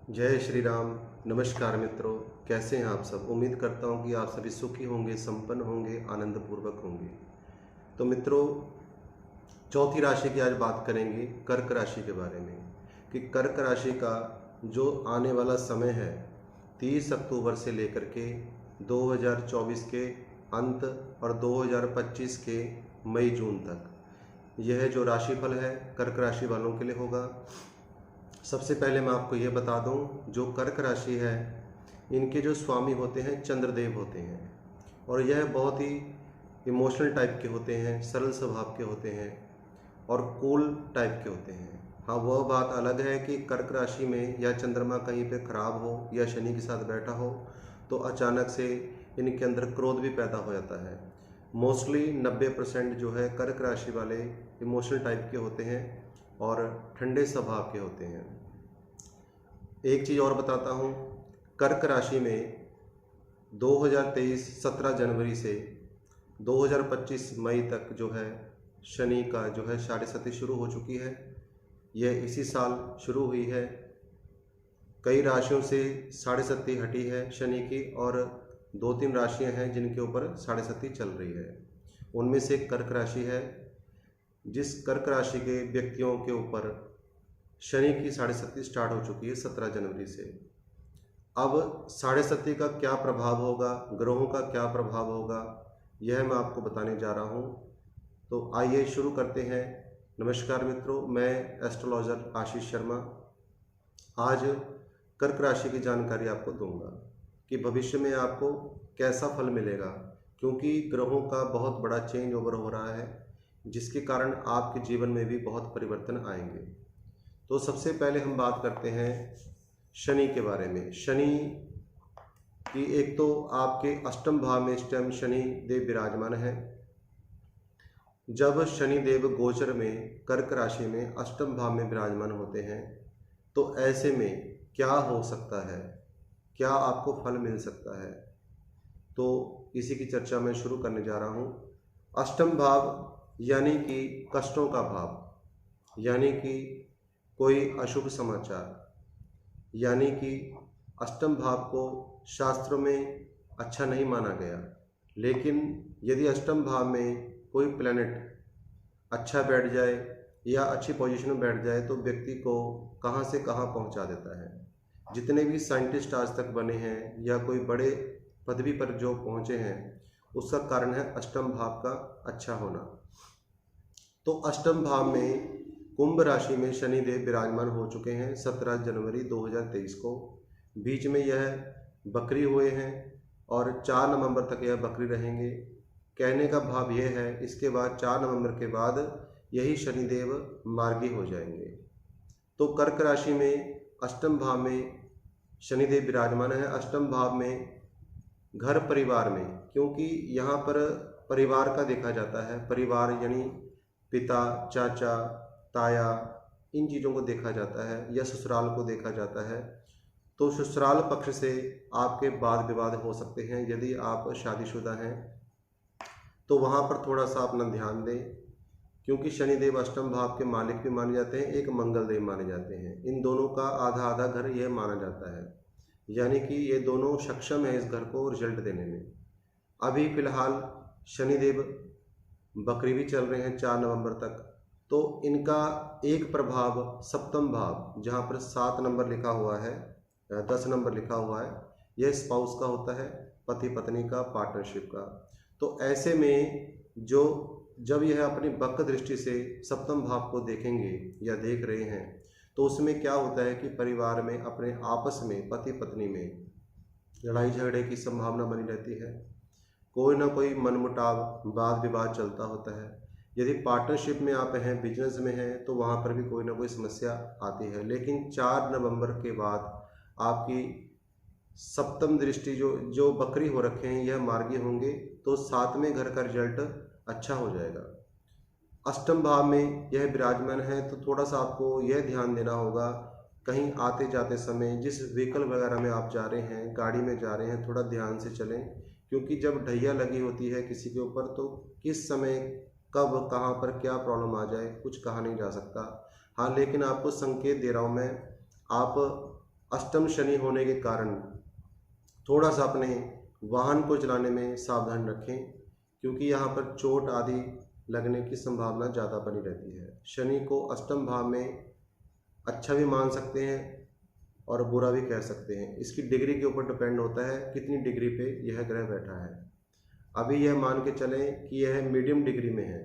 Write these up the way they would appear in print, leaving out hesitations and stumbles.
जय श्री राम। नमस्कार मित्रों, कैसे हैं आप सब। उम्मीद करता हूं कि आप सभी सुखी होंगे, संपन्न होंगे, आनंदपूर्वक होंगे। तो मित्रों, चौथी राशि की आज बात करेंगे, कर्क राशि के बारे में, कि कर्क राशि का जो आने वाला समय है 30 अक्टूबर से लेकर के 2024 के अंत और 2025 के मई जून तक, यह जो राशिफल है कर्क राशि वालों के लिए होगा। सबसे पहले मैं आपको ये बता दूं, जो कर्क राशि है इनके जो स्वामी होते हैं चंद्रदेव होते हैं, और यह बहुत ही इमोशनल टाइप के होते हैं, सरल स्वभाव के होते हैं और कूल टाइप के होते हैं। हाँ, वह बात अलग है कि कर्क राशि में या चंद्रमा कहीं पे खराब हो या शनि के साथ बैठा हो तो अचानक से इनके अंदर क्रोध भी पैदा हो जाता है। मोस्टली 90% जो है कर्क राशि वाले इमोशनल टाइप के होते हैं और ठंडे स्वभाव के होते हैं। एक चीज़ और बताता हूँ, कर्क राशि में 2023 17 जनवरी से 2025 मई तक जो है शनि का जो है साढ़े सती शुरू हो चुकी है। यह इसी साल शुरू हुई है। कई राशियों से साढ़े सती हटी है शनि की, और 2-3 राशियां हैं जिनके ऊपर साढ़े सती चल रही है। उनमें से कर्क राशि है, जिस कर्क राशि के व्यक्तियों के ऊपर शनि की साढ़े सती स्टार्ट हो चुकी है 17 जनवरी से। अब साढ़े सती का क्या प्रभाव होगा, ग्रहों का क्या प्रभाव होगा, यह मैं आपको बताने जा रहा हूँ। तो आइए शुरू करते हैं। नमस्कार मित्रों, मैं एस्ट्रोलॉजर आशीष शर्मा आज कर्क राशि की जानकारी आपको दूंगा कि भविष्य में आपको कैसा फल मिलेगा, क्योंकि ग्रहों का बहुत बड़ा चेंज ओवर हो रहा है जिसके कारण आपके जीवन में भी बहुत परिवर्तन आएंगे। तो सबसे पहले हम बात करते हैं शनि के बारे में। शनि की एक तो आपके अष्टम भाव में इस टाइम शनि देव विराजमान है। जब शनि देव गोचर में कर्क राशि में अष्टम भाव में विराजमान होते हैं तो ऐसे में क्या हो सकता है, क्या आपको फल मिल सकता है, तो इसी की चर्चा मैं शुरू करने जा रहा हूँ। अष्टम भाव यानी कि कष्टों का भाव, यानी कि कोई अशुभ समाचार, यानी कि अष्टम भाव को शास्त्रों में अच्छा नहीं माना गया। लेकिन यदि अष्टम भाव में कोई प्लैनेट अच्छा बैठ जाए या अच्छी पोजीशन में बैठ जाए तो व्यक्ति को कहाँ से कहाँ पहुँचा देता है। जितने भी साइंटिस्ट आज तक बने हैं या कोई बड़े पदवी पर जो पहुँचे हैं, उसका कारण है अष्टम भाव का अच्छा होना। तो अष्टम भाव में कुंभ राशि में शनि देव विराजमान हो चुके हैं 17 जनवरी 2023 को। बीच में यह बकरी हुए हैं और 4 नवंबर तक यह बकरी रहेंगे। कहने का भाव यह है, इसके बाद 4 नवंबर के बाद यही शनिदेव मार्गी हो जाएंगे। तो कर्क राशि में अष्टम भाव में शनिदेव विराजमान है। अष्टम भाव में घर परिवार में, क्योंकि यहाँ पर परिवार का देखा जाता है, परिवार यानी पिता, चाचा, ताया, इन चीज़ों को देखा जाता है, या ससुराल को देखा जाता है। तो ससुराल पक्ष से आपके वाद विवाद हो सकते हैं। यदि आप शादीशुदा हैं तो वहाँ पर थोड़ा सा अपना ध्यान दें, क्योंकि शनिदेव अष्टम भाव के मालिक भी माने जाते हैं, एक मंगल देव माने जाते हैं। इन दोनों का आधा आधा घर यह माना जाता है, यानी कि ये दोनों सक्षम है इस घर को रिजल्ट देने में। अभी फिलहाल शनिदेव बकरी भी चल रहे हैं 4 नवंबर तक, तो इनका एक प्रभाव सप्तम भाव, जहाँ पर 7 नंबर लिखा हुआ है, 10 नंबर लिखा हुआ है, यह स्पाउस का होता है, पति पत्नी का, पार्टनरशिप का। तो ऐसे में जब यह अपनी वक्र दृष्टि से सप्तम भाव को देखेंगे या देख रहे हैं तो उसमें क्या होता है कि परिवार में अपने आपस में पति पत्नी में लड़ाई झगड़े की संभावना बनी रहती है। कोई ना कोई मनमुटाव, वाद विवाद चलता होता है। यदि पार्टनरशिप में आप हैं, बिजनेस में हैं, तो वहाँ पर भी कोई ना कोई समस्या आती है। लेकिन 4 नवंबर के बाद आपकी सप्तम दृष्टि जो बकरी हो रखे हैं यह मार्गी होंगे, तो 7वें घर का रिजल्ट अच्छा हो जाएगा। अष्टम भाव में यह विराजमान है, तो थोड़ा सा आपको यह ध्यान देना होगा, कहीं आते जाते समय जिस व्हीकल वगैरह में आप जा रहे हैं, गाड़ी में जा रहे हैं, थोड़ा ध्यान से चलें, क्योंकि जब ढैया लगी होती है किसी के ऊपर तो किस समय कब कहाँ पर क्या प्रॉब्लम आ जाए कुछ कहा नहीं जा सकता। हाँ, लेकिन आपको संकेत दे रहा हूँ मैं, आप अष्टम शनि होने के कारण थोड़ा सा अपने वाहन को चलाने में सावधान रखें, क्योंकि यहाँ पर चोट आदि लगने की संभावना ज़्यादा बनी रहती है। शनि को अष्टम भाव में अच्छा भी मान सकते हैं और बुरा भी कह सकते हैं। इसकी डिग्री के ऊपर डिपेंड होता है कितनी डिग्री पे यह ग्रह बैठा है। अभी यह मान के चलें कि यह मीडियम डिग्री में है,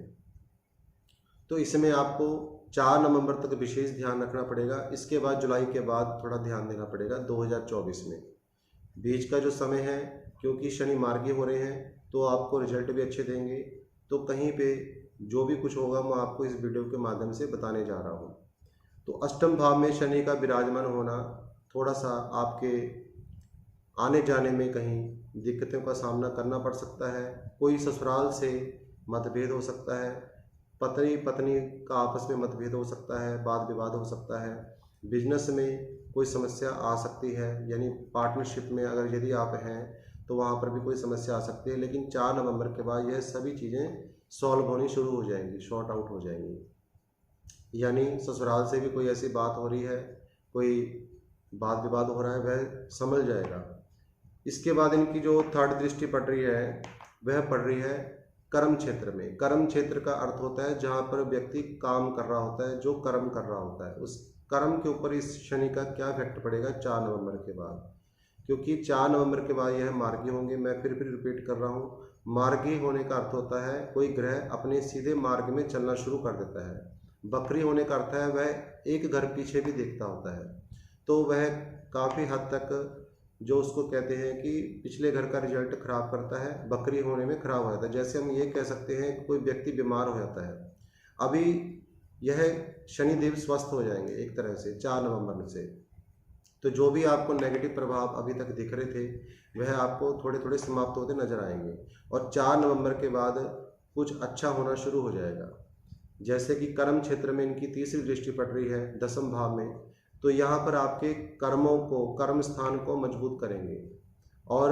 तो इसमें आपको 4 नवंबर तक विशेष ध्यान रखना पड़ेगा। इसके बाद जुलाई के बाद थोड़ा ध्यान देना पड़ेगा 2024 में। बीच का जो समय है, क्योंकि शनि मार्गी हो रहे हैं तो आपको रिजल्ट भी अच्छे देंगे। तो कहीं पे जो भी कुछ होगा मैं आपको इस वीडियो के माध्यम से बताने जा रहा हूँ। तो अष्टम भाव में शनि का विराजमान होना थोड़ा सा आपके आने जाने में कहीं दिक्कतों का सामना करना पड़ सकता है। कोई ससुराल से मतभेद हो सकता है, पति पत्नी का आपस में मतभेद हो सकता है, वाद विवाद हो सकता है। बिजनेस में कोई समस्या आ सकती है, यानी पार्टनरशिप में अगर यदि आप हैं तो वहाँ पर भी कोई समस्या आ सकती है। लेकिन 4 नवंबर के बाद यह सभी चीज़ें सॉल्व होनी शुरू हो जाएंगी, शॉर्ट आउट हो जाएंगी। यानी ससुराल से भी कोई ऐसी बात हो रही है, कोई वाद विवाद हो रहा है, वह संभल जाएगा। इसके बाद इनकी जो थर्ड दृष्टि पड़ रही है वह पड़ रही है कर्म क्षेत्र में। कर्म क्षेत्र का अर्थ होता है जहाँ पर व्यक्ति काम कर रहा होता है, जो कर्म कर रहा होता है, उस कर्म के ऊपर इस शनि का क्या इफेक्ट पड़ेगा 4 नवंबर के बाद। क्योंकि 4 नवंबर के बाद यह मार्गी होंगे। मैं फिर रिपीट कर रहा हूँ, मार्गी होने का अर्थ होता है कोई ग्रह अपने सीधे मार्ग में चलना शुरू कर देता है। बकरी होने का अर्थ है वह एक घर पीछे भी देखता होता है, तो वह काफ़ी हद तक जो उसको कहते हैं कि पिछले घर का रिजल्ट खराब करता है, बकरी होने में खराब हो जाता है। जैसे हम ये कह सकते हैं कि कोई व्यक्ति बीमार हो जाता है, अभी यह शनिदेव स्वस्थ हो जाएंगे एक तरह से 4 नवंबर से। तो जो भी आपको नेगेटिव प्रभाव अभी तक दिख रहे थे वह आपको थोड़े थोड़े समाप्त होते नजर आएंगे और 4 नवंबर के बाद कुछ अच्छा होना शुरू हो जाएगा। जैसे कि कर्म क्षेत्र में इनकी तीसरी दृष्टि पड़ रही है 10वें भाव में, तो यहाँ पर आपके कर्मों को, कर्म स्थान को मजबूत करेंगे और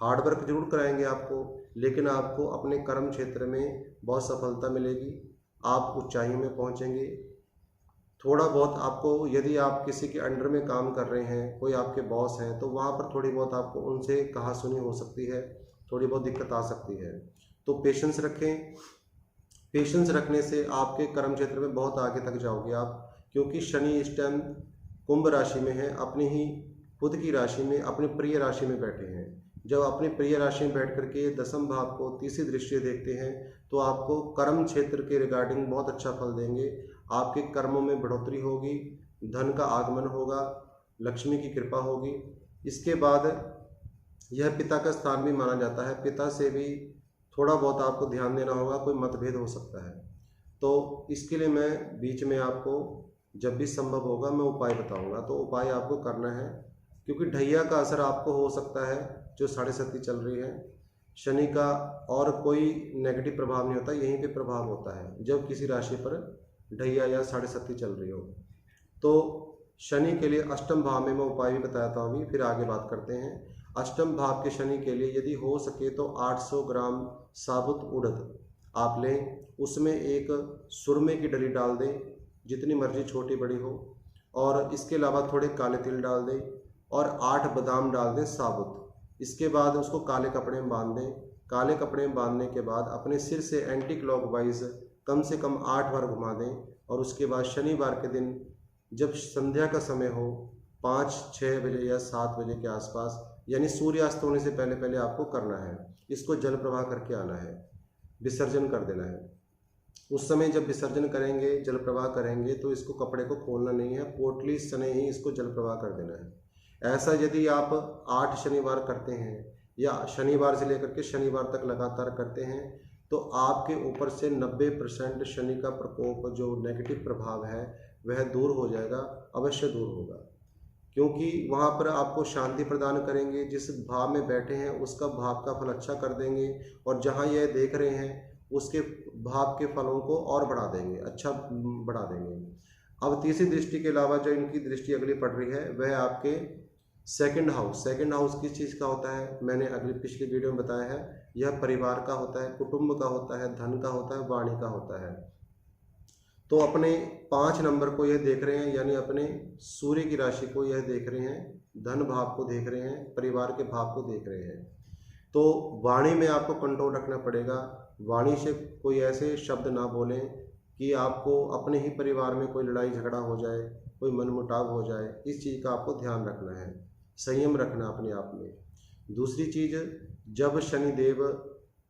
हार्डवर्क जरूर कराएंगे आपको, लेकिन आपको अपने कर्म क्षेत्र में बहुत सफलता मिलेगी। आप ऊंचाई में पहुँचेंगे। थोड़ा बहुत आपको, यदि आप किसी के अंडर में काम कर रहे हैं, कोई आपके बॉस हैं, तो वहाँ पर थोड़ी बहुत आपको उनसे कहा सुनी हो सकती है, थोड़ी बहुत दिक्कत आ सकती है। तो पेशेंस रखें। पेशेंस रखने से आपके कर्म क्षेत्र में बहुत आगे तक जाओगे आप, क्योंकि शनि इस टाइम कुंभ राशि में है, अपनी ही खुद की राशि में, अपनी प्रिय राशि में बैठे हैं। जब अपनी प्रिय राशि में बैठ करके 10वें भाव को तीसरी दृष्टि देखते हैं तो आपको कर्म क्षेत्र के रिगार्डिंग बहुत अच्छा फल देंगे। आपके कर्मों में बढ़ोतरी होगी, धन का आगमन होगा, लक्ष्मी की कृपा होगी। इसके बाद यह पिता का स्थान भी माना जाता है, पिता से भी थोड़ा बहुत आपको ध्यान देना होगा, कोई मतभेद हो सकता है। तो इसके लिए मैं बीच में आपको जब भी संभव होगा मैं उपाय बताऊंगा, तो उपाय आपको करना है, क्योंकि ढैया का असर आपको हो सकता है जो 7.5 चल रही है शनि का, और कोई नेगेटिव प्रभाव नहीं होता, यहीं पे प्रभाव होता है जब किसी राशि पर ढैया या 7.5 चल रही हो। तो शनि के लिए अष्टम भाव में मैं उपाय भी बताता हूँ, अभी फिर आगे बात करते हैं। अष्टम भाव के शनि के लिए यदि हो सके तो 800 ग्राम साबुत उड़द आप लें, उसमें एक सुरमे की डली डाल दें, जितनी मर्जी छोटी बड़ी हो, और इसके अलावा थोड़े काले तिल डाल दें और 8 बादाम डाल दें साबुत। इसके बाद उसको काले कपड़े में बांध दें। काले कपड़े में बांधने के बाद अपने सिर से एंटी क्लॉकवाइज कम से कम 8 बार घुमा दें, और उसके बाद शनिवार के दिन जब संध्या का समय हो 5-6 बजे या 7 बजे के आसपास, यानी सूर्यास्त होने से पहले पहले आपको करना है, इसको जल प्रवाह करके आना है, विसर्जन कर देना है। उस समय जब विसर्जन करेंगे, जल प्रवाह करेंगे, तो इसको कपड़े को खोलना नहीं है, पोटली सने ही इसको जल प्रवाह कर देना है। ऐसा यदि आप 8 शनिवार करते हैं या शनिवार से लेकर के शनिवार तक लगातार करते हैं तो आपके ऊपर से 90% शनि का प्रकोप, जो नेगेटिव प्रभाव है, वह दूर हो जाएगा, अवश्य दूर होगा। क्योंकि वहाँ पर आपको शांति प्रदान करेंगे, जिस भाव में बैठे हैं उसका भाव का फल अच्छा कर देंगे, और जहाँ यह देख रहे हैं उसके भाव के फलों को और बढ़ा देंगे, अच्छा बढ़ा देंगे। अब तीसरी दृष्टि के अलावा जो इनकी दृष्टि अगली पड़ रही है वह आपके सेकंड हाउस। सेकंड हाउस किस चीज़ का होता है, मैंने पिछली वीडियो में बताया है, यह परिवार का होता है, कुटुंब का होता है, धन का होता है, वाणी का होता है। तो अपने 5 नंबर को यह देख रहे हैं, यानी अपने सूर्य की राशि को यह देख रहे हैं, धन भाव को देख रहे हैं, परिवार के भाव को देख रहे हैं। तो वाणी में आपको कंट्रोल रखना पड़ेगा। वाणी से कोई ऐसे शब्द ना बोलें कि आपको अपने ही परिवार में कोई लड़ाई झगड़ा हो जाए, कोई मनमुटाव हो जाए। इस चीज़ का आपको ध्यान रखना है, संयम रखना अपने आप में। दूसरी चीज़, जब शनिदेव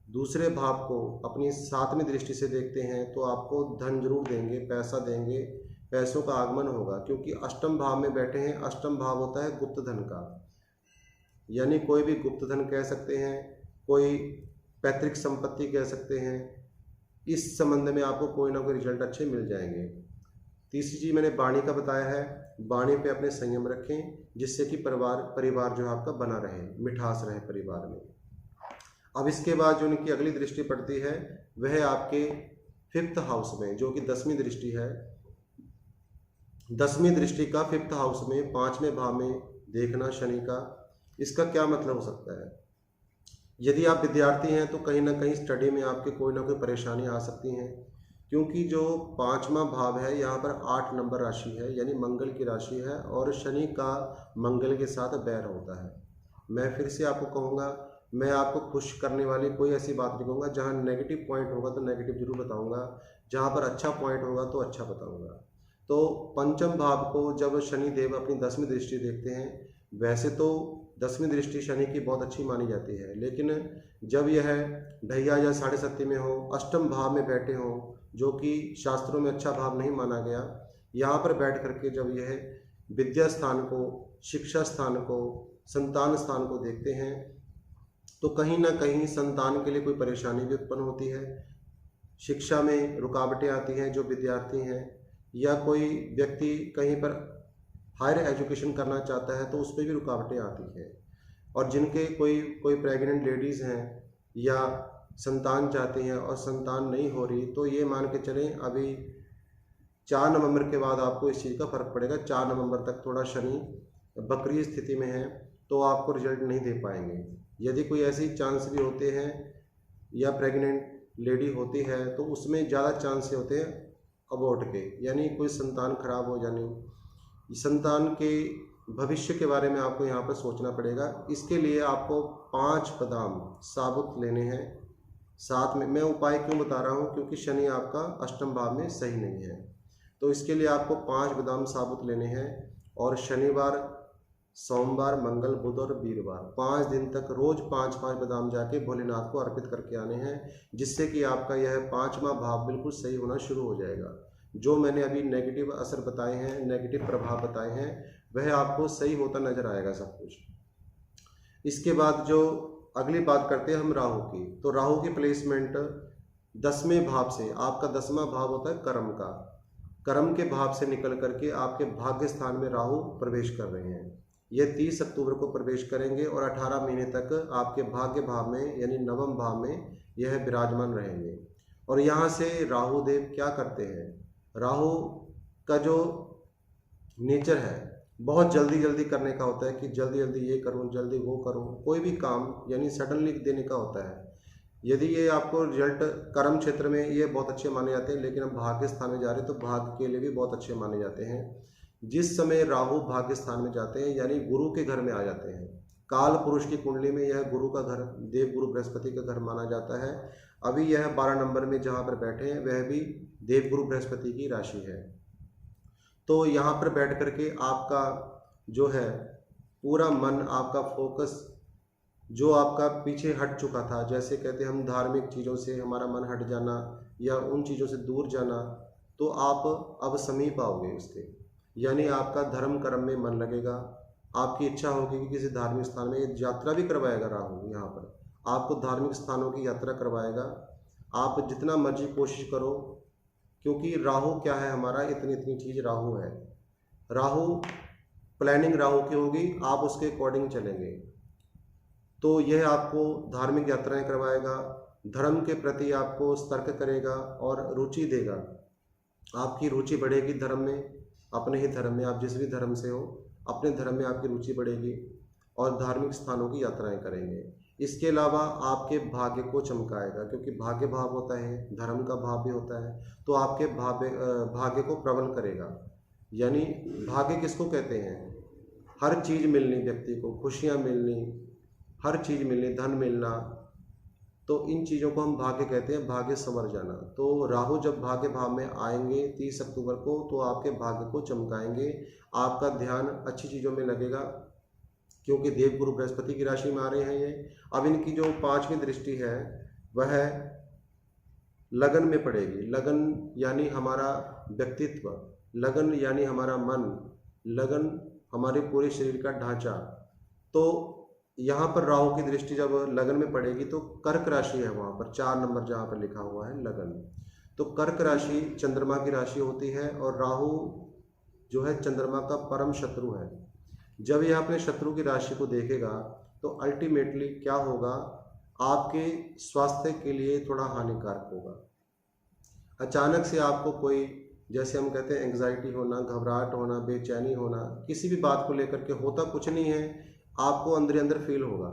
दूसरे भाव को अपनी 7वीं दृष्टि से देखते हैं तो आपको धन जरूर देंगे, पैसा देंगे, पैसों का आगमन होगा, क्योंकि अष्टम भाव में बैठे हैं। अष्टम भाव होता है गुप्त धन का, यानी कोई भी गुप्त धन कह सकते हैं, कोई पैतृक संपत्ति कह सकते हैं। इस संबंध में आपको कोई ना कोई रिजल्ट अच्छे मिल जाएंगे। तीसरी चीज़ मैंने वाणी का बताया है, वाणी पे अपने संयम रखें, जिससे कि परिवार जो है आपका बना रहे, मिठास रहे परिवार में। अब इसके बाद जो उनकी अगली दृष्टि पड़ती है वह आपके 5th हाउस में, जो कि 10वीं दृष्टि है। 10वीं दृष्टि का 5th हाउस में 5वें भाव में देखना शनि का, इसका क्या मतलब हो सकता है? यदि आप विद्यार्थी हैं तो कहीं ना कहीं स्टडी में आपके कोई ना कोई परेशानी आ सकती हैं, क्योंकि जो 5वां भाव है यहाँ पर 8 नंबर राशि है, यानी मंगल की राशि है, और शनि का मंगल के साथ बैर होता है। मैं फिर से आपको कहूँगा, मैं आपको खुश करने वाली कोई ऐसी बात नहीं कहूँगा। जहाँ नेगेटिव पॉइंट होगा तो नेगेटिव जरूर बताऊँगा, जहाँ पर अच्छा पॉइंट होगा तो अच्छा बताऊँगा। तो 5म भाव को जब शनि देव अपनी 10वीं दृष्टि देखते हैं, वैसे तो 10वीं दृष्टि शनि की बहुत अच्छी मानी जाती है, लेकिन जब यह ढैया या 7.5 में हो, अष्टम भाव में बैठे हों, जो कि शास्त्रों में अच्छा भाव नहीं माना गया, यहाँ पर बैठ करके जब यह विद्या स्थान को, शिक्षा स्थान को, संतान स्थान को देखते हैं, तो कहीं ना कहीं संतान के लिए कोई परेशानी भी उत्पन्न होती है। शिक्षा में रुकावटें आती हैं जो विद्यार्थी हैं, या कोई व्यक्ति कहीं पर हायर एजुकेशन करना चाहता है तो उस पर भी रुकावटें आती हैं। और जिनके कोई प्रेग्नेंट लेडीज़ हैं या संतान चाहती हैं और संतान नहीं हो रही, तो ये मान के चलें अभी 4 नवंबर के बाद आपको इस चीज़ का फ़र्क पड़ेगा। 4 नवंबर तक थोड़ा शनि वक्री स्थिति में है, तो आपको रिजल्ट नहीं दे पाएंगे। यदि कोई ऐसी चांस भी होते हैं या प्रेग्नेंट लेडी होती है तो उसमें ज़्यादा चांस होते हैं अबॉर्ट के, यानी कोई संतान खराब हो जाने। संतान के भविष्य के बारे में आपको यहाँ पर सोचना पड़ेगा। इसके लिए आपको 5 बादाम साबुत लेने हैं। साथ में मैं उपाय क्यों बता रहा हूँ, क्योंकि शनि आपका अष्टम भाव में सही नहीं है, तो इसके लिए आपको 5 बादाम साबुत लेने हैं। और शनिवार, सोमवार, मंगल, बुध और वीरवार 5 दिन तक रोज 5-5 बादाम जाके भोलेनाथ को अर्पित करके आने हैं, जिससे कि आपका यह 5वां भाव बिल्कुल सही होना शुरू हो जाएगा। जो मैंने अभी नेगेटिव असर बताए हैं, नेगेटिव प्रभाव बताए हैं, वह आपको सही होता नजर आएगा सब कुछ। इसके बाद जो अगली बात करते हैं हम राहु की, तो राहु की प्लेसमेंट 10वें भाव से, आपका 10वां भाव होता है कर्म का, कर्म के भाव से निकल करके आपके भाग्य स्थान में राहु प्रवेश कर रहे हैं। ये 30 अक्टूबर को प्रवेश करेंगे और 18 महीने तक आपके भाग्य भाव में, यानी 9वें भाव में यह विराजमान रहेंगे। और यहाँ से राहु देव क्या करते हैं, राहु का जो नेचर है बहुत जल्दी जल्दी करने का होता है, कि जल्दी जल्दी ये करूँ, जल्दी वो करूँ, कोई भी काम यानी सडनली देने का होता है। यदि ये आपको रिजल्ट कर्म क्षेत्र में ये बहुत अच्छे माने जाते हैं, लेकिन हम भाग्य स्थान में जा रहे हैं तो भाग्य के लिए भी बहुत अच्छे माने जाते हैं। जिस समय राहु भाग्य स्थान में जाते हैं, यानी गुरु के घर में आ जाते हैं, काल पुरुष की कुंडली में यह गुरु का घर, देव गुरु बृहस्पति का घर माना जाता है। अभी यह 12 नंबर में जहाँ पर बैठे हैं वह भी देव गुरु बृहस्पति की राशि है। तो यहाँ पर बैठ करके आपका जो है पूरा मन, आपका फोकस जो आपका पीछे हट चुका था, जैसे कहते हैं हम धार्मिक चीज़ों से हमारा मन हट जाना या उन चीज़ों से दूर जाना, तो आप अब समीप आओगे उसके, यानी आपका धर्म कर्म में मन लगेगा। आपकी इच्छा होगी कि किसी धार्मिक स्थान में यात्रा भी करवाएगा राहु, यहाँ पर आपको धार्मिक स्थानों की यात्रा करवाएगा। आप जितना मर्जी कोशिश करो, क्योंकि राहु क्या है हमारा, इतनी चीज़ राहु है। राहु प्लानिंग राहु की होगी, आप उसके अकॉर्डिंग चलेंगे, तो यह आपको धार्मिक यात्राएं करवाएगा, धर्म के प्रति आपको सतर्क करेगा और रुचि देगा। आपकी रुचि बढ़ेगी धर्म में, अपने ही धर्म में, आप जिस भी धर्म से हो अपने धर्म में आपकी रुचि बढ़ेगी और धार्मिक स्थानों की यात्राएं करेंगे। इसके अलावा आपके भाग्य को चमकाएगा, क्योंकि भाग्य भाव होता है, धर्म का भाव भी होता है, तो आपके भाग्य को प्रबल करेगा। यानी भाग्य किसको कहते हैं? हर चीज़ मिलनी, व्यक्ति को खुशियाँ मिलनी, हर चीज़ मिलनी, धन मिलना, तो इन चीज़ों को हम भाग्य कहते हैं, भाग्य संवर जाना। तो राहु जब भाग्य भाव में आएंगे 30 अक्टूबर को, तो आपके भाग्य को चमकाएंगे, आपका ध्यान अच्छी चीज़ों में लगेगा, क्योंकि देवगुरु बृहस्पति की राशि में आ रहे हैं ये। अब इनकी जो 5वीं दृष्टि है वह लगन में पड़ेगी। लगन यानी हमारा व्यक्तित्व, लगन यानी हमारा मन, लगन हमारे पूरे शरीर का ढांचा। तो यहाँ पर राहु की दृष्टि जब लगन में पड़ेगी तो कर्क राशि है, वहाँ पर 4 नंबर जहाँ पर लिखा हुआ है लगन, तो कर्क राशि चंद्रमा की राशि होती है, और राहु जो है चंद्रमा का परम शत्रु है। जब यह अपने शत्रु की राशि को देखेगा तो अल्टीमेटली क्या होगा, आपके स्वास्थ्य के लिए थोड़ा हानिकारक होगा। अचानक से आपको कोई, जैसे हम कहते हैं एंग्जाइटी होना, घबराहट होना, बेचैनी होना, किसी भी बात को लेकर के, होता कुछ नहीं है, आपको अंदर अंदर फील होगा।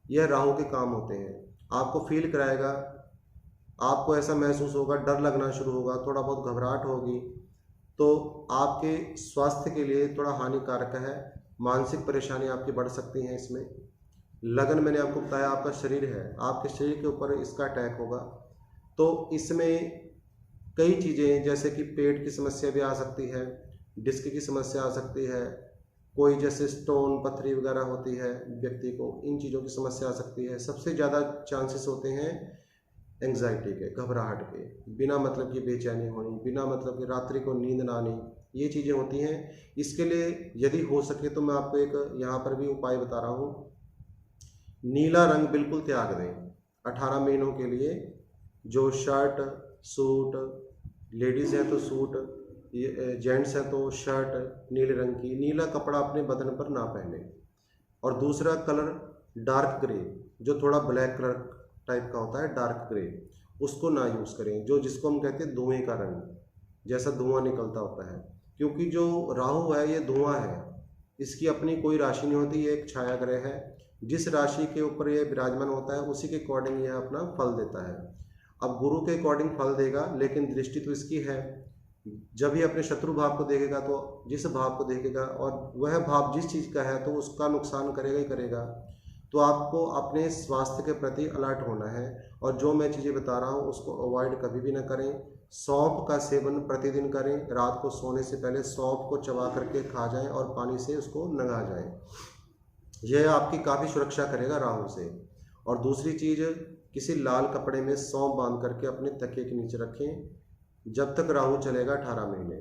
यह राहु के काम होते हैं, आपको फील कराएगा, आपको ऐसा महसूस होगा, डर लगना शुरू होगा, थोड़ा बहुत घबराहट होगी, तो आपके स्वास्थ्य के लिए थोड़ा हानिकारक है। मानसिक परेशानी आपकी बढ़ सकती हैं इसमें। लगन मैंने आपको बताया आपका शरीर है, आपके शरीर के ऊपर इसका अटैक होगा, तो इसमें कई चीज़ें, जैसे कि पेट की समस्या भी आ सकती है, डिस्क की समस्या आ सकती है, कोई जैसे स्टोन पथरी वगैरह होती है व्यक्ति को, इन चीज़ों की समस्या आ सकती है। सबसे ज़्यादा चांसेस होते हैं एंग्जाइटी के, घबराहट के, बिना मतलब की बेचैनी होनी, बिना मतलब की रात्रि को नींद ना आनी, ये चीज़ें होती हैं। इसके लिए यदि हो सके तो मैं आपको एक यहाँ पर भी उपाय बता रहा हूँ। नीला रंग बिल्कुल त्याग दें 18 महीनों के लिए। जो शर्ट सूट, लेडीज़ हैं तो सूट, जेंट्स हैं तो शर्ट नीले रंग की, नीला कपड़ा अपने बदन पर ना पहने। और दूसरा कलर डार्क ग्रे, जो थोड़ा ब्लैक कलर टाइप का होता है, डार्क ग्रे, उसको ना यूज़ करें, जो जिसको हम कहते हैं धुएं का रंग, जैसा धुआं निकलता होता है। क्योंकि जो राहु है ये धुआं है, इसकी अपनी कोई राशि नहीं होती, ये एक छाया ग्रह है। जिस राशि के ऊपर ये विराजमान होता है उसी के अकॉर्डिंग यह अपना फल देता है। अब गुरु के अकॉर्डिंग फल देगा, लेकिन दृष्टि तो इसकी है। जब ये अपने शत्रु भाव को देखेगा तो जिस भाव को देखेगा और वह भाव जिस चीज़ का है तो उसका नुकसान करेगा ही करेगा। तो आपको अपने स्वास्थ्य के प्रति अलर्ट होना है, और जो मैं चीज़ें बता रहा हूँ उसको अवॉइड कभी भी ना करें। सौंफ का सेवन प्रतिदिन करें, रात को सोने से पहले सौंफ को चबा करके खा जाएं और पानी से उसको नहा जाएं। यह आपकी काफ़ी सुरक्षा करेगा राहु से। और दूसरी चीज़, किसी लाल कपड़े में सौंफ बांध करके अपने तकिए के नीचे रखें जब तक राहु चलेगा 18 महीने,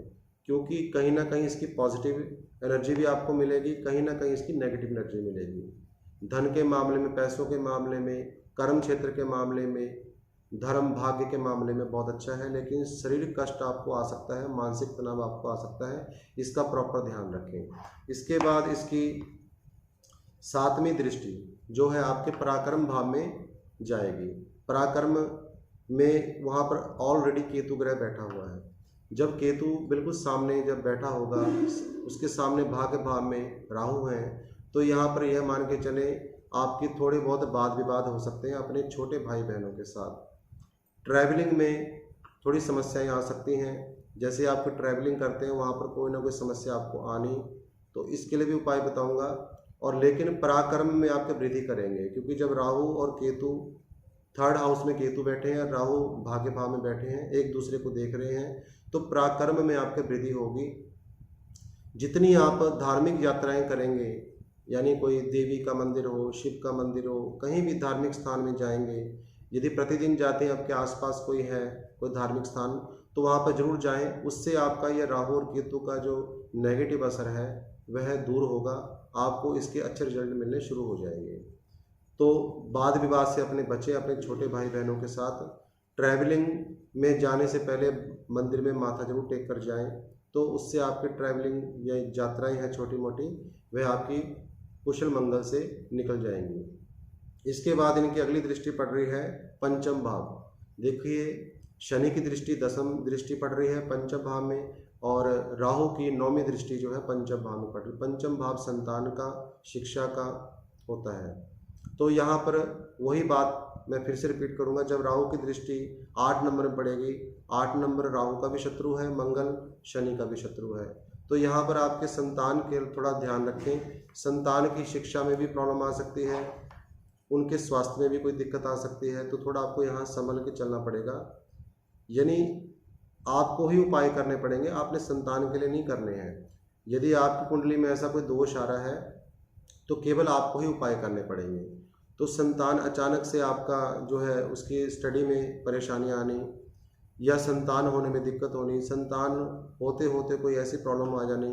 क्योंकि कहीं ना कहीं इसकी पॉजिटिव एनर्जी भी आपको मिलेगी, कहीं ना कहीं इसकी नेगेटिव एनर्जी मिलेगी। धन के मामले में, पैसों के मामले में, कर्म क्षेत्र के मामले में, धर्म भाग्य के मामले में बहुत अच्छा है, लेकिन शारीरिक कष्ट आपको आ सकता है, मानसिक तनाव आपको आ सकता है, इसका प्रॉपर ध्यान रखें। इसके बाद इसकी 7वीं दृष्टि जो है आपके पराक्रम भाव में जाएगी। पराक्रम में वहाँ पर ऑलरेडी केतु ग्रह बैठा हुआ है। जब केतु बिल्कुल सामने जब बैठा होगा, उसके सामने भाग्य भाव में राहु है, तो यहाँ पर यह मान के चले आपकी थोड़े बहुत वाद विवाद हो सकते हैं अपने छोटे भाई बहनों के साथ। ट्रैवलिंग में थोड़ी समस्याएं आ सकती हैं, जैसे आप ट्रैवलिंग करते हैं वहाँ पर कोई ना कोई समस्या आपको आनी, तो इसके लिए भी उपाय बताऊंगा। और लेकिन पराक्रम में आपके वृद्धि करेंगे, क्योंकि जब राहु और केतु 3rd हाउस में केतु बैठे हैं, राहु भाग्य भाव में बैठे हैं, एक दूसरे को देख रहे हैं, तो पराक्रम में आपके वृद्धि होगी। जितनी आप धार्मिक यात्राएं करेंगे, यानी कोई देवी का मंदिर हो, शिव का मंदिर हो, कहीं भी धार्मिक स्थान में जाएंगे, यदि प्रतिदिन जाते हैं, आपके आसपास कोई है कोई धार्मिक स्थान, तो वहाँ पर जरूर जाएं। उससे आपका यह राहु और केतु का जो नेगेटिव असर है वह दूर होगा, आपको इसके अच्छे रिजल्ट मिलने शुरू हो जाएंगे। तो वाद विवाद से अपने बच्चे, अपने छोटे भाई बहनों के साथ ट्रैवलिंग में जाने से पहले मंदिर में माथा जरूर टेक कर जाएं, तो उससे आपकी ट्रैवलिंग या यात्राएं हैं छोटी मोटी, वह आपकी कुशल मंगल से निकल जाएंगी। इसके बाद इनकी अगली दृष्टि पड़ रही है पंचम भाव। देखिए, शनि की दृष्टि 10वीं दृष्टि पड़ रही है पंचम भाव में, और राहु की 9वीं दृष्टि जो है पंचम भाव में पड़ रही है। पंचम भाव संतान का, शिक्षा का होता है। तो यहाँ पर वही बात मैं फिर से रिपीट करूँगा, जब राहु की दृष्टि 8 नंबर में पड़ेगी, 8 नंबर राहु का भी शत्रु है, मंगल शनि का भी शत्रु है, तो यहाँ पर आपके संतान के थोड़ा ध्यान रखें। संतान की शिक्षा में भी प्रॉब्लम आ सकती है, उनके स्वास्थ्य में भी कोई दिक्कत आ सकती है, तो थोड़ा आपको यहाँ संभल के चलना पड़ेगा। यानी आपको ही उपाय करने पड़ेंगे, आपने संतान के लिए नहीं करने हैं। यदि आपकी कुंडली में ऐसा कोई दोष आ रहा है तो केवल आपको ही उपाय करने पड़ेंगे। तो संतान अचानक से आपका जो है उसकी स्टडी में परेशानी आनी या संतान होने में दिक्कत होनी, संतान होते होते कोई ऐसी प्रॉब्लम आ जानी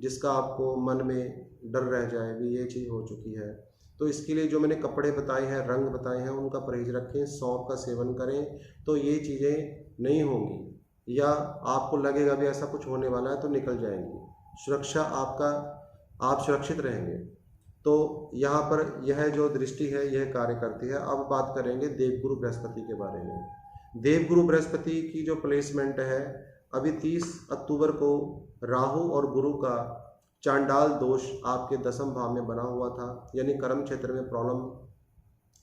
जिसका आपको मन में डर रह जाए भी ये चीज़ हो चुकी है, तो इसके लिए जो मैंने कपड़े बताए हैं, रंग बताए हैं, उनका परहेज रखें, सौंफ का सेवन करें, तो ये चीज़ें नहीं होंगी। या आपको लगेगा भी ऐसा कुछ होने वाला है तो निकल जाएंगी, सुरक्षा आपका, आप सुरक्षित रहेंगे। तो यहाँ पर यह जो दृष्टि है यह कार्य करती है। अब बात करेंगे देवगुरु बृहस्पति के बारे में। देवगुरु बृहस्पति की जो प्लेसमेंट है, अभी 30 अक्टूबर को राहु और गुरु का चांडाल दोष आपके 10वें भाव में बना हुआ था, यानी कर्म क्षेत्र में प्रॉब्लम,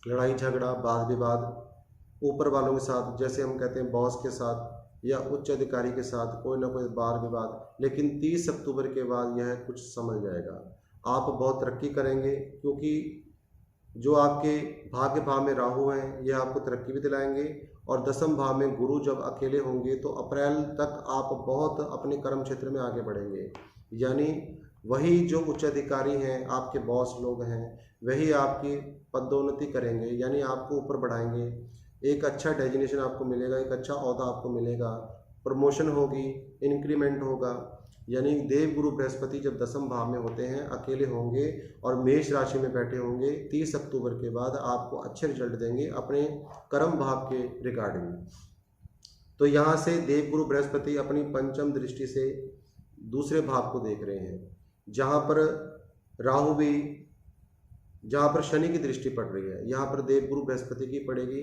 लड़ाई झगड़ा, वाद विवाद, ऊपर वालों के साथ, जैसे हम कहते हैं बॉस के साथ या उच्च अधिकारी के साथ कोई ना कोई वाद विवाद। लेकिन 30 अक्टूबर के बाद यह कुछ समझ जाएगा, आप बहुत तरक्की करेंगे, क्योंकि जो आपके भाग्य भाव में राहु हैं यह आपको तरक्की भी दिलाएंगे, और 10वें भाव में गुरु जब अकेले होंगे तो अप्रैल तक आप बहुत अपने कर्म क्षेत्र में आगे बढ़ेंगे। यानी वही जो उच्च अधिकारी हैं, आपके बॉस लोग हैं, वही आपकी पदोन्नति करेंगे, यानी आपको ऊपर बढ़ाएंगे, एक अच्छा डेजिग्नेशन आपको मिलेगा, एक अच्छा ओहदा आपको मिलेगा, प्रमोशन होगी, इंक्रीमेंट होगा। यानी देवगुरु बृहस्पति जब 10वें भाव में होते हैं, अकेले होंगे और मेष राशि में बैठे होंगे, 30 अक्टूबर के बाद आपको अच्छे रिजल्ट देंगे अपने कर्म भाव के रिगार्डिंग। तो यहाँ से देवगुरु बृहस्पति अपनी पंचम दृष्टि से दूसरे भाव को देख रहे हैं, जहाँ पर राहु भी, जहाँ पर शनि की दृष्टि पड़ रही है, यहाँ पर देवगुरु बृहस्पति की पड़ेगी।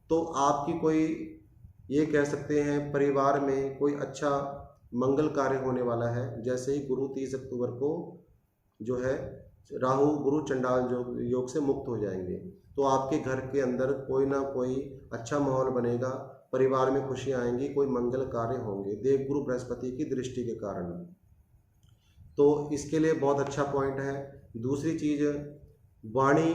तो आपकी कोई, ये कह सकते हैं परिवार में कोई अच्छा मंगल कार्य होने वाला है। जैसे ही गुरु 30 अक्टूबर को जो है राहु गुरु चंडाल योग से मुक्त हो जाएंगे, तो आपके घर के अंदर कोई ना कोई अच्छा माहौल बनेगा, परिवार में खुशियाँ आएंगी, कोई मंगल कार्य होंगे देवगुरु बृहस्पति की दृष्टि के कारण। तो इसके लिए बहुत अच्छा पॉइंट है। दूसरी चीज़, वाणी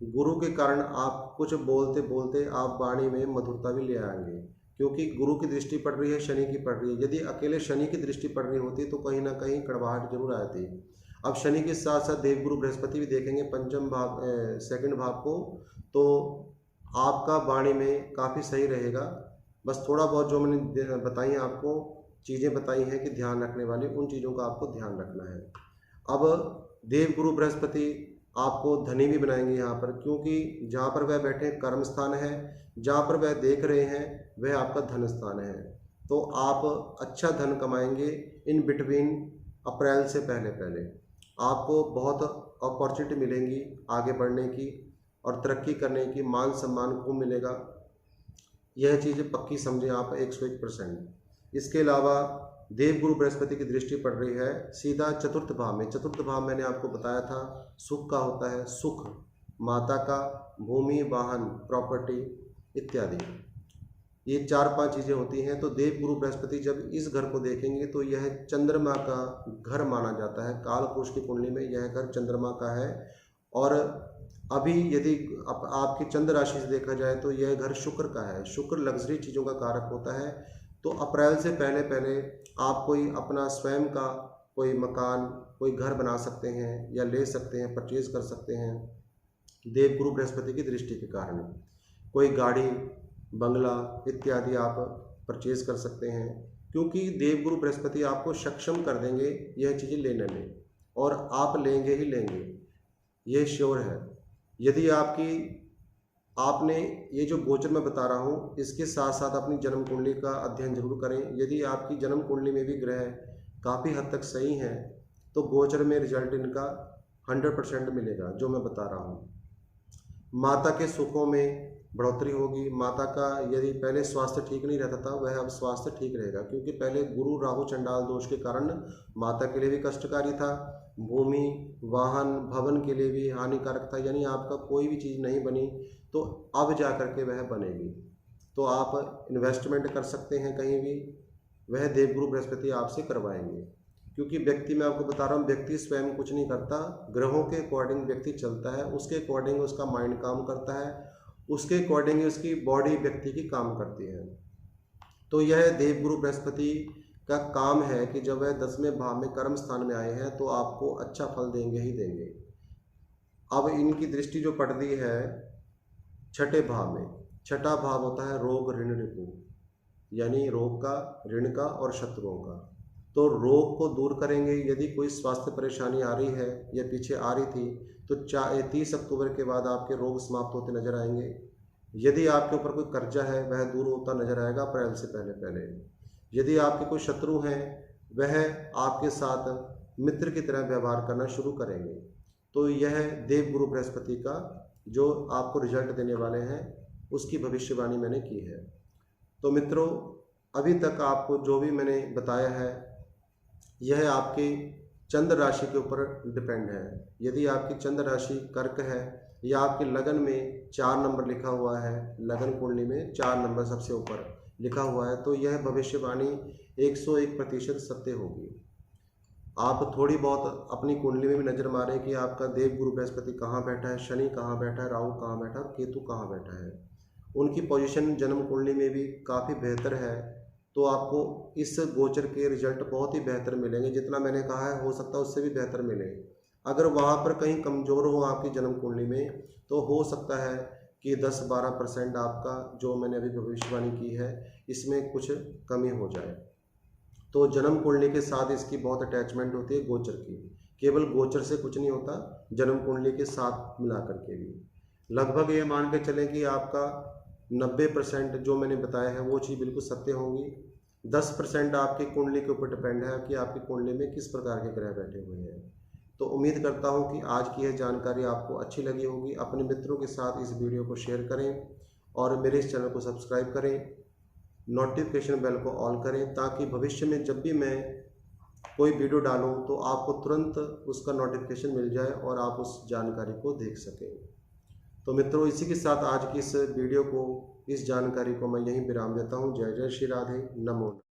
गुरु के कारण आप कुछ बोलते बोलते आप वाणी में मधुरता भी ले आएंगे, क्योंकि गुरु की दृष्टि पड़ रही है, शनि की पड़ रही है। यदि अकेले शनि की दृष्टि पड़ रही होती तो कहीं ना कहीं कड़वाहट जरूर आती। अब शनि के साथ साथ देवगुरु बृहस्पति भी देखेंगे पंचम भाव, सेकंड भाव को, तो आपका वाणी में काफ़ी सही रहेगा। बस थोड़ा बहुत जो मैंने बताई हैं आपको चीज़ें बताई हैं कि ध्यान रखने वाली, उन चीज़ों का आपको ध्यान रखना है। अब देवगुरु बृहस्पति आपको धनी भी बनाएंगे यहाँ पर, क्योंकि जहाँ पर वह बैठे कर्म स्थान है, जहाँ पर वह देख रहे हैं वह आपका धन स्थान है। तो आप अच्छा धन कमाएंगे इन बिटवीन अप्रैल से पहले पहले। आपको बहुत अपॉर्चुनिटी मिलेंगी आगे बढ़ने की और तरक्की करने की, मान सम्मान को मिलेगा। यह चीज़ पक्की समझें आप 101%। इसके अलावा देवगुरु बृहस्पति की दृष्टि पड़ रही है सीधा चतुर्थ भाव में। चतुर्थ भाव मैंने आपको बताया था सुख का होता है, सुख, माता का, भूमि, वाहन, प्रॉपर्टी इत्यादि, ये 4-5 चीज़ें होती हैं। तो देवगुरु बृहस्पति जब इस घर को देखेंगे तो यह चंद्रमा का घर माना जाता है। कालपुरुष की कुंडली में यह घर चंद्रमा का है, और अभी यदि आपकी चंद्र राशि से देखा जाए तो यह घर शुक्र का है। शुक्र लग्जरी चीज़ों का कारक होता है। तो अप्रैल से पहले पहले आप कोई अपना स्वयं का कोई मकान, कोई घर बना सकते हैं या ले सकते हैं, परचेज कर सकते हैं देवगुरु बृहस्पति की दृष्टि के कारण। कोई गाड़ी, बंगला इत्यादि आप परचेज कर सकते हैं, क्योंकि देवगुरु बृहस्पति आपको सक्षम कर देंगे यह चीज़ें लेने में, और आप लेंगे ही लेंगे, ये श्योर है। यदि आपने ये जो गोचर मैं बता रहा हूँ इसके साथ साथ अपनी जन्म कुंडली का अध्ययन जरूर करें। यदि आपकी जन्म कुंडली में भी ग्रह काफ़ी हद तक सही हैं तो गोचर में रिजल्ट इनका 100% मिलेगा जो मैं बता रहा हूँ। माता के सुखों में बढ़ोतरी होगी। माता का यदि पहले स्वास्थ्य ठीक नहीं रहता था, वह अब स्वास्थ्य ठीक रहेगा, क्योंकि पहले गुरु राहु चंडाल दोष के कारण माता के लिए भी कष्टकारी था, भूमि वाहन भवन के लिए भी हानिकारक था, यानी आपका कोई भी चीज़ नहीं बनी, तो अब जा कर के वह बनेगी। तो आप इन्वेस्टमेंट कर सकते हैं कहीं भी, वह देवगुरु बृहस्पति आपसे करवाएंगे। क्योंकि व्यक्ति, मैं आपको बता रहा हूँ, व्यक्ति स्वयं कुछ नहीं करता, ग्रहों के अकॉर्डिंग व्यक्ति चलता है, उसके अकॉर्डिंग उसका माइंड काम करता है, उसके अकॉर्डिंग ही उसकी बॉडी व्यक्ति की काम करती है। तो यह देवगुरु बृहस्पति का काम है कि जब वह 10वें भाव में कर्म स्थान में आए हैं तो आपको अच्छा फल देंगे ही देंगे। अब इनकी दृष्टि जो पड़ रही है छठे भाव में, छठा भाव होता है रोग ऋण रिपु, यानी रोग का, ऋण का और शत्रुओं का। तो रोग को दूर करेंगे। यदि कोई स्वास्थ्य परेशानी आ रही है या पीछे आ रही थी तो 30 अक्टूबर के बाद आपके रोग समाप्त होते नजर आएंगे। यदि आपके ऊपर कोई कर्जा है वह दूर होता नजर आएगा अप्रैल से पहले पहले। यदि आपके कोई शत्रु हैं वह आपके साथ मित्र की तरह व्यवहार करना शुरू करेंगे। तो यह देवगुरु बृहस्पति का जो आपको रिजल्ट देने वाले हैं उसकी भविष्यवाणी मैंने की है। तो मित्रों, अभी तक आपको जो भी मैंने बताया है यह आपकी चंद्र राशि के ऊपर डिपेंड है। यदि आपकी चंद्र राशि कर्क है या आपके लगन में 4 नंबर लिखा हुआ है, लगन कुंडली में 4 नंबर सबसे ऊपर लिखा हुआ है, तो यह भविष्यवाणी 101% सत्य होगी। आप थोड़ी बहुत अपनी कुंडली में भी नजर मारें कि आपका देवगुरु बृहस्पति कहाँ बैठा है, शनि कहाँ बैठा है, राहु कहाँ बैठा है और केतु कहाँ बैठा है। उनकी पोजीशन जन्म कुंडली में भी काफ़ी बेहतर है, तो आपको इस गोचर के रिजल्ट बहुत ही बेहतर मिलेंगे। जितना मैंने कहा है हो सकता है उससे भी बेहतर मिले। अगर वहाँ पर कहीं कमज़ोर हो आपकी जन्म कुंडली में तो हो सकता है कि 10-12% आपका जो मैंने अभी भविष्यवाणी की है इसमें कुछ कमी हो जाए। तो जन्म कुंडली के साथ इसकी बहुत अटैचमेंट होती है गोचर की, केवल गोचर से कुछ नहीं होता, जन्म कुंडली के साथ मिला करके भी। लगभग ये मान के चलें कि आपका 90% जो मैंने बताया है वो चीज़ बिल्कुल सत्य होंगी। 10% आपकी कुंडली के ऊपर डिपेंड है कि आपकी कुंडली में किस प्रकार के ग्रह बैठे हुए हैं। तो उम्मीद करता हूँ कि आज की यह जानकारी आपको अच्छी लगी होगी। अपने मित्रों के साथ इस वीडियो को शेयर करें और मेरे इस चैनल को सब्सक्राइब करें, नोटिफिकेशन बेल को ऑल करें, ताकि भविष्य में जब भी मैं कोई वीडियो डालूं तो आपको तुरंत उसका नोटिफिकेशन मिल जाए और आप उस जानकारी को देख सकें। तो मित्रों, इसी के साथ आज की इस वीडियो को, इस जानकारी को मैं यहीं विराम देता हूं। जय जय श्री राधे, नमो।